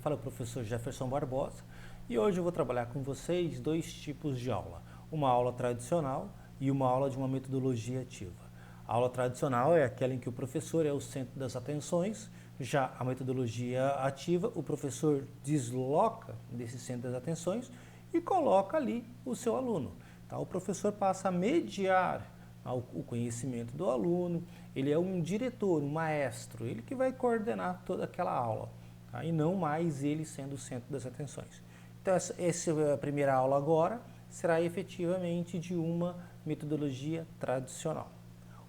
fala é o professor Jefferson Barbosa e hoje eu vou trabalhar com vocês dois tipos de aula, uma aula tradicional e uma aula de uma metodologia ativa. A aula tradicional é aquela em que o professor é o centro das atenções, já a metodologia ativa, o professor desloca desse centro das atenções e coloca ali o seu aluno. Tá? O professor passa a mediar o conhecimento do aluno, ele é um diretor, um maestro, ele que vai coordenar toda aquela aula, tá? E não mais ele sendo o centro das atenções. Então essa primeira aula agora será efetivamente de uma metodologia tradicional.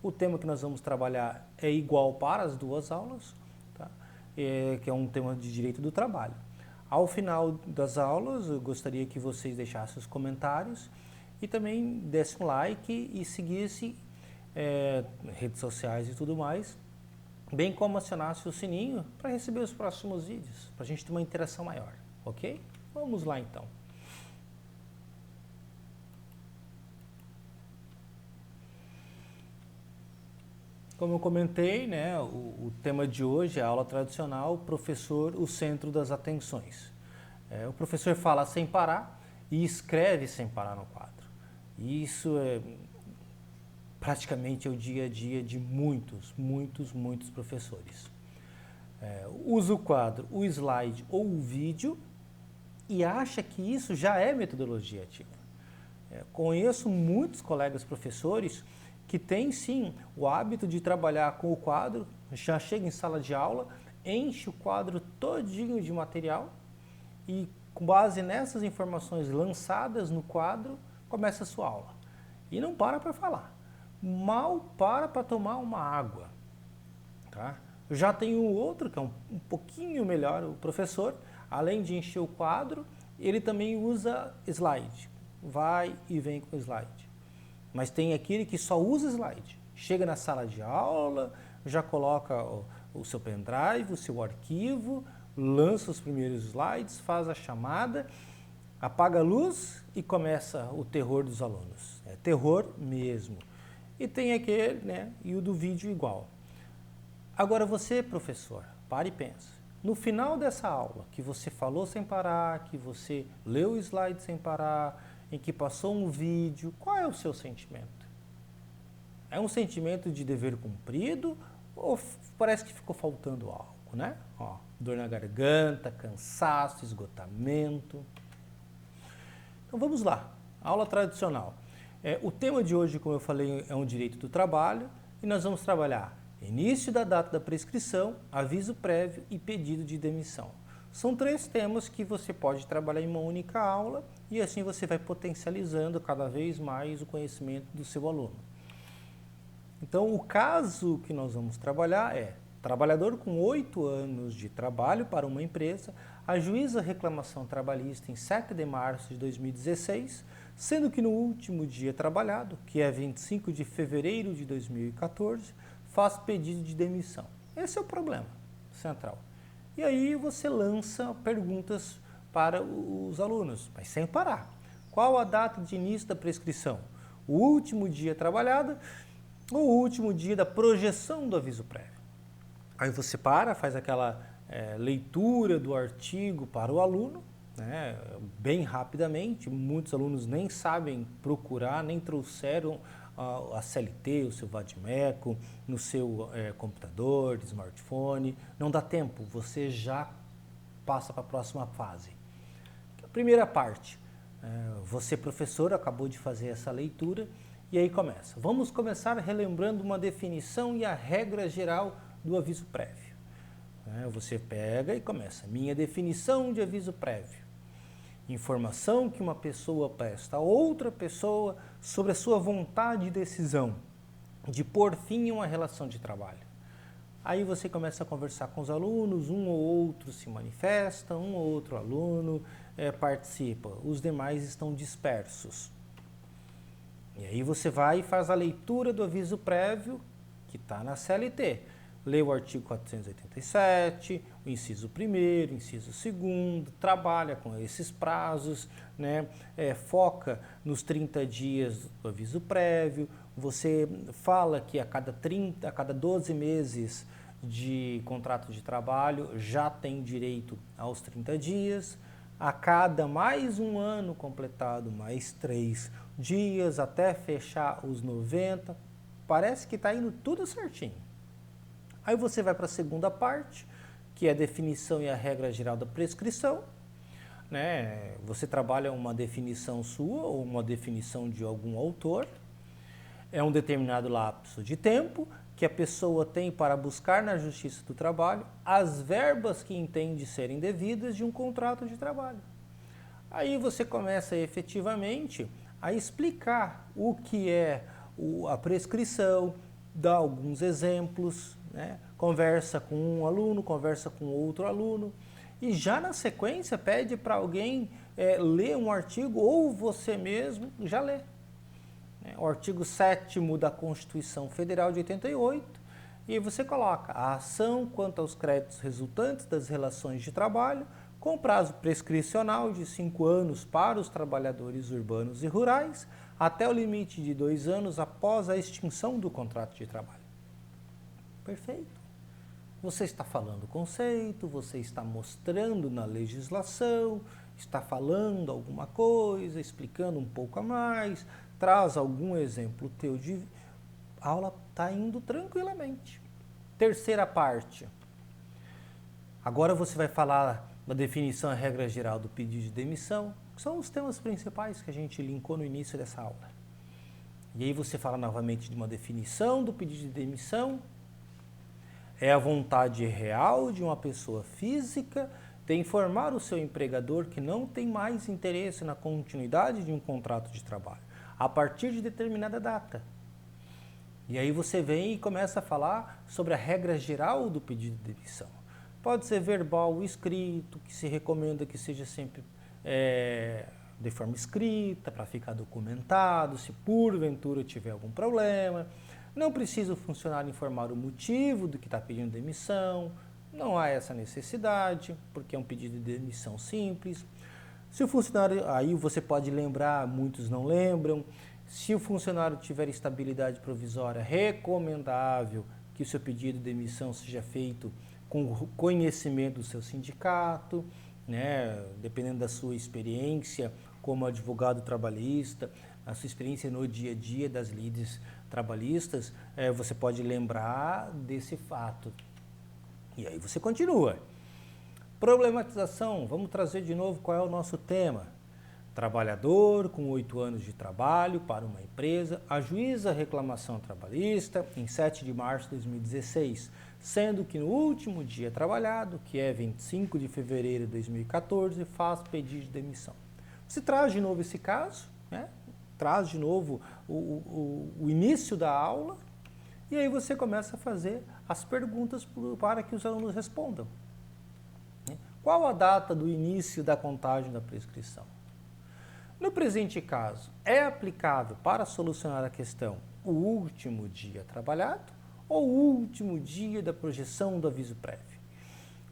O tema que nós vamos trabalhar é igual para as duas aulas, tá? Que é um tema de direito do trabalho. Ao final das aulas, eu gostaria que vocês deixassem os comentários e também desse um like e seguisse redes sociais e tudo mais, bem como acionasse o sininho para receber os próximos vídeos, para a gente ter uma interação maior, ok? Vamos lá então. Como eu comentei, né, o tema de hoje é a aula tradicional, professor, o centro das atenções. O professor fala sem parar e escreve sem parar no quadro. Isso é praticamente o dia a dia de muitos professores. Usa o quadro, o slide ou o vídeo e acha que isso já é metodologia ativa. Conheço muitos colegas professores que têm sim o hábito de trabalhar com o quadro, já chega em sala de aula, enche o quadro todinho de material e com base nessas informações lançadas no quadro, começa a sua aula. E não para falar, mal para tomar uma água. Tá? Eu já tenho outro que é um pouquinho melhor, o professor, além de encher o quadro, ele também usa slide, vai e vem com slide. Mas tem aquele que só usa slide, chega na sala de aula, já coloca o seu pendrive, o seu arquivo, lança os primeiros slides, faz a chamada, apaga a luz e começa o terror dos alunos. É terror mesmo. E tem aquele, né, e o do vídeo igual. Agora você, professor, para e pensa. No final dessa aula, que você falou sem parar, que você leu o slide sem parar, em que passou um vídeo, qual é o seu sentimento? É um sentimento de dever cumprido ou parece que ficou faltando algo, né? Dor na garganta, cansaço, esgotamento. Então vamos lá, aula tradicional. O tema de hoje, como eu falei, é um direito do trabalho e nós vamos trabalhar início da data da prescrição, aviso prévio e pedido de demissão. São três temas que você pode trabalhar em uma única aula e assim você vai potencializando cada vez mais o conhecimento do seu aluno. Então o caso que nós vamos trabalhar é: trabalhador com 8 anos de trabalho para uma empresa ajuiza reclamação trabalhista em 7 de março de 2016, sendo que no último dia trabalhado, que é 25 de fevereiro de 2014, faz pedido de demissão. Esse é o problema central. E aí você lança perguntas para os alunos, mas sem parar. Qual a data de início da prescrição? O último dia trabalhado ou o último dia da projeção do aviso prévio? Aí você faz aquela leitura do artigo para o aluno, né, bem rapidamente. Muitos alunos nem sabem procurar, nem trouxeram a CLT, o seu vadimeco, no seu computador, smartphone. Não dá tempo, você já passa para a próxima fase. A primeira parte, você professor acabou de fazer essa leitura e aí começa. Vamos começar relembrando uma definição e a regra geral do aviso prévio. Você pega e começa. Minha definição de aviso prévio. Informação que uma pessoa presta a outra pessoa sobre a sua vontade e decisão de pôr fim em uma relação de trabalho. Aí você começa a conversar com os alunos, um ou outro se manifesta, um ou outro aluno participa, os demais estão dispersos. E aí você vai e faz a leitura do aviso prévio que está na CLT. Lê o artigo 487, o inciso 1º, inciso 2º, trabalha com esses prazos, né? Foca nos 30 dias do aviso prévio, você fala que a cada 12 meses de contrato de trabalho já tem direito aos 30 dias. A cada mais um ano completado, mais 3 dias, até fechar os 90. Parece que está indo tudo certinho. Aí você vai para a segunda parte, que é a definição e a regra geral da prescrição. Né? Você trabalha uma definição sua ou uma definição de algum autor. É um determinado lapso de tempo que a pessoa tem para buscar na Justiça do Trabalho as verbas que entende serem devidas de um contrato de trabalho. Aí você começa efetivamente a explicar o que é a prescrição, dá alguns exemplos, né? Conversa com um aluno, conversa com outro aluno, e já na sequência pede para alguém ler um artigo ou você mesmo já lê. O artigo 7º da Constituição Federal de 88, e aí você coloca a ação quanto aos créditos resultantes das relações de trabalho, com prazo prescricional de 5 anos para os trabalhadores urbanos e rurais, até o limite de 2 anos após a extinção do contrato de trabalho. Perfeito. Você está falando o conceito, você está mostrando na legislação, está falando alguma coisa, explicando um pouco a mais, traz algum exemplo teu de... A aula está indo tranquilamente. Terceira parte. Agora você vai falar da definição e regra geral do pedido de demissão, que são os temas principais que a gente linkou no início dessa aula. E aí você fala novamente de uma definição do pedido de demissão. É a vontade real de uma pessoa física de informar o seu empregador que não tem mais interesse na continuidade de um contrato de trabalho, a partir de determinada data. E aí você vem e começa a falar sobre a regra geral do pedido de demissão. Pode ser verbal ou escrito, que se recomenda que seja sempre de forma escrita, para ficar documentado, se porventura tiver algum problema. Não precisa o funcionário informar o motivo do que está pedindo demissão, não há essa necessidade, porque é um pedido de demissão simples. Se o funcionário, aí você pode lembrar, muitos não lembram, se o funcionário tiver estabilidade provisória, recomendável que o seu pedido de demissão seja feito com conhecimento do seu sindicato, né? Dependendo da sua experiência como advogado trabalhista, a sua experiência no dia a dia das lides trabalhistas, você pode lembrar desse fato. E aí você continua. Problematização, vamos trazer de novo qual é o nosso tema. Trabalhador com 8 anos de trabalho para uma empresa ajuiza a reclamação trabalhista em 7 de março de 2016, sendo que no último dia trabalhado, que é 25 de fevereiro de 2014, faz pedido de demissão. Você traz de novo esse caso, né? Traz de novo o início da aula, e aí você começa a fazer as perguntas para que os alunos respondam. Qual a data do início da contagem da prescrição? No presente caso, é aplicável para solucionar a questão o último dia trabalhado ou o último dia da projeção do aviso prévio?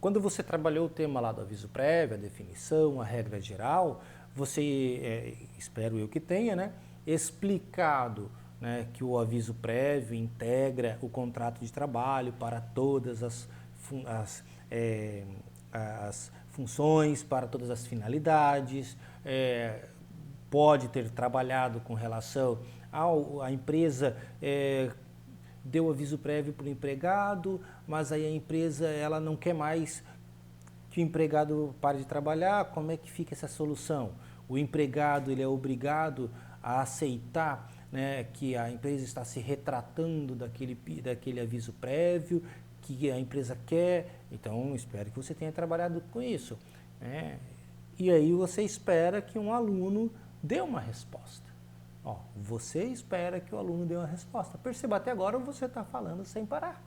Quando você trabalhou o tema lá do aviso prévio, a definição, a regra geral, você, espero eu que tenha, né, explicado, né, que o aviso prévio integra o contrato de trabalho para todas as funções, para todas as finalidades, pode ter trabalhado com relação à empresa, deu aviso prévio para o empregado, mas aí a empresa ela não quer mais que o empregado pare de trabalhar. Como é que fica essa solução? O empregado ele é obrigado a aceitar, né, que a empresa está se retratando daquele aviso prévio, que a empresa quer. Então, espero que você tenha trabalhado com isso, né? E aí você espera que um aluno dê uma resposta. Você espera que o aluno dê uma resposta. Perceba, até agora você está falando sem parar.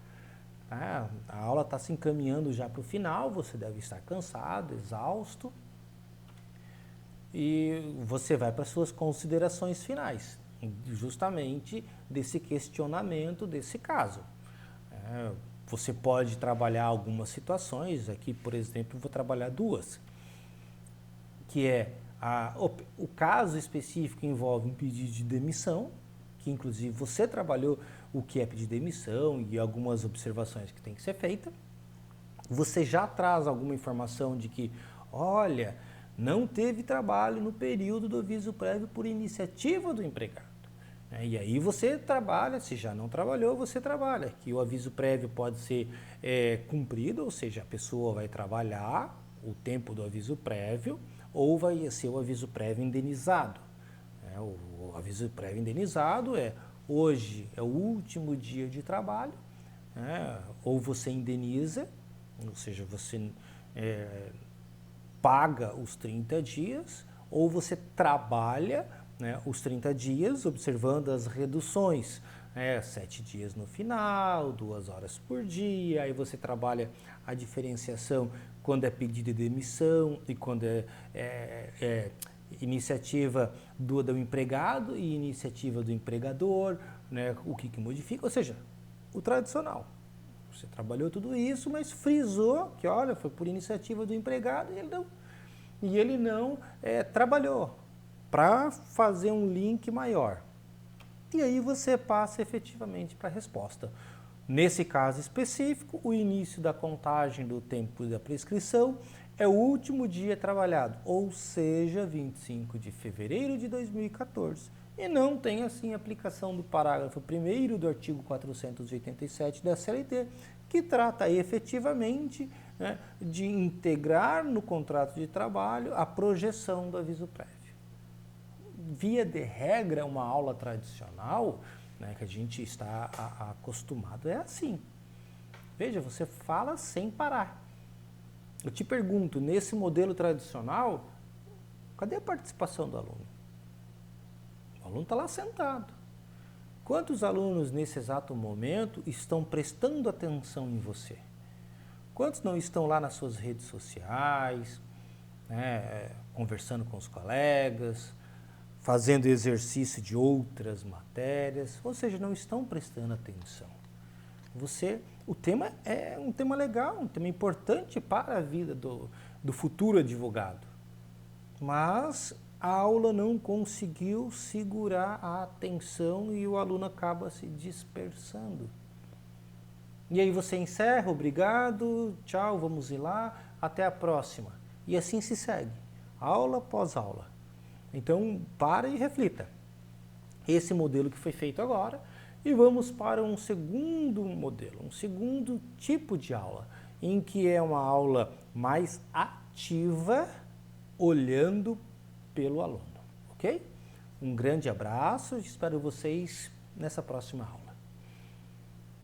Tá? A aula está se encaminhando já para o final, você deve estar cansado, exausto. E você vai para as suas considerações finais, justamente desse questionamento desse caso. Você pode trabalhar algumas situações, aqui, por exemplo, vou trabalhar duas, que é o caso específico envolve um pedido de demissão, que inclusive você trabalhou o que é pedir demissão e algumas observações que tem que ser feita. Você já traz alguma informação de que, olha, não teve trabalho no período do aviso prévio por iniciativa do empregado. E aí você trabalha, se já não trabalhou, você trabalha. Que o aviso prévio pode ser cumprido, ou seja, a pessoa vai trabalhar o tempo do aviso prévio ou vai ser o aviso prévio indenizado. O aviso prévio indenizado hoje é o último dia de trabalho, ou você indeniza, ou seja, você paga os 30 dias, ou você trabalha os 30 dias, observando as reduções, 7 dias no final, 2 horas por dia, aí você trabalha a diferenciação quando é pedido de demissão e quando é iniciativa do empregado e iniciativa do empregador, o que modifica, ou seja, o tradicional. Você trabalhou tudo isso, mas frisou que, olha, foi por iniciativa do empregado e ele não trabalhou, para fazer um link maior. E aí você passa efetivamente para a resposta. Nesse caso específico, o início da contagem do tempo da prescrição é o último dia trabalhado, ou seja, 25 de fevereiro de 2014. E não tem assim aplicação do parágrafo 1º do artigo 487 da CLT, que trata efetivamente de integrar no contrato de trabalho a projeção do aviso prévio. Via de regra, uma aula tradicional, que a gente está acostumado, é assim. Veja, você fala sem parar. Eu te pergunto, nesse modelo tradicional, cadê a participação do aluno? O aluno está lá sentado. Quantos alunos nesse exato momento estão prestando atenção em você? Quantos não estão lá nas suas redes sociais, conversando com os colegas, fazendo exercício de outras matérias, ou seja, não estão prestando atenção. O tema é um tema legal, um tema importante para a vida do futuro advogado, mas a aula não conseguiu segurar a atenção e o aluno acaba se dispersando. E aí você encerra, obrigado, tchau, vamos ir lá, até a próxima. E assim se segue, aula após aula. Então, para e reflita. Esse modelo que foi feito agora, e vamos para um segundo modelo, um segundo tipo de aula, em que é uma aula mais ativa, olhando pelo aluno, ok? Um grande abraço, espero vocês nessa próxima aula.